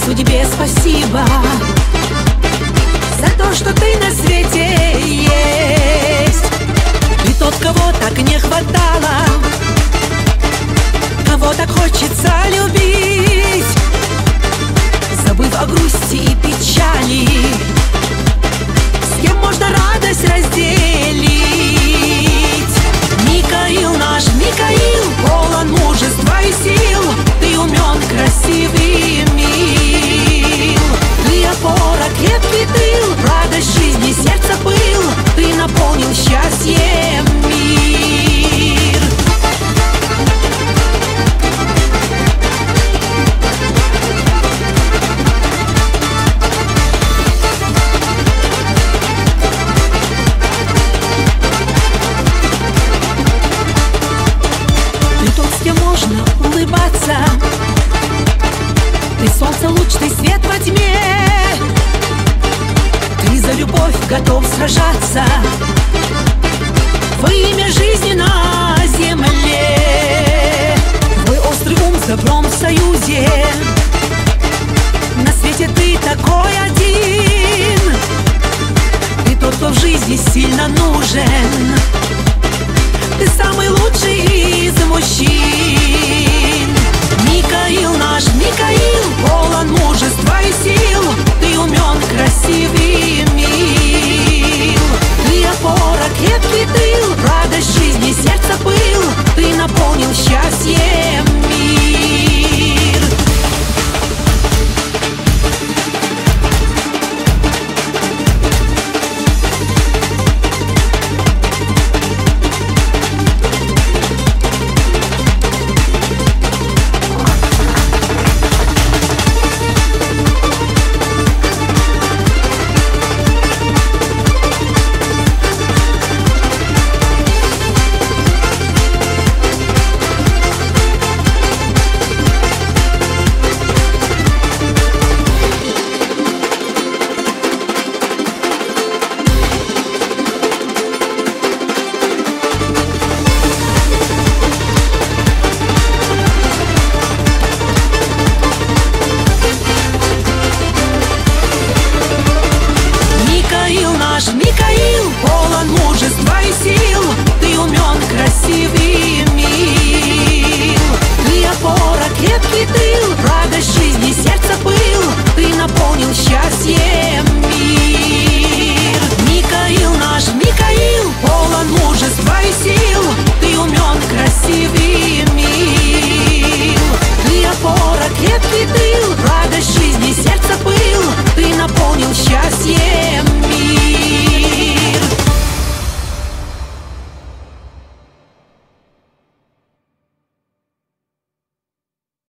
судьбе спасибо за то, что ты на свете есть. Ты тот, кого так не хватало, кого так хочется любить, забыв о грусти и печали, с кем можно радость разделить. Микаил, наш Микаил, полон мужества и сил. Ты умен, красив и мил. Ты опора, крепкий тыл, радость жизни, сердце пыл. Ты наполнил счастьем мир. Ты тот, с кем можно улыбаться. Ты солнце, луч, ты свет во тьме. Ты за любовь готов сражаться во имя жизни на земле. Твой острый ум с добром в союзе. На свете ты такой один. Ты тот, кто в жизни сильно нужен. Ты самый лучший из мужчин. Микаил, наш Микаил, полон мужества и сил. Ты умен, красив и мил. Ты опора, крепкий тыл, радость жизни, сердце пыл. Ты наполнил счастьем мир. Наш Микаил, полон мужества и сил. Ты умен, красив и мил. Ты опора, крепкий тыл, радость жизни, сердце пыл. Ты наполнил счастьем мир. Микаил, наш Микаил, полон мужества и сил. Ты умен, красив и мил. Ты опора, крепкий тыл, радость жизни, сердце пыл. Ты наполнил счастьем.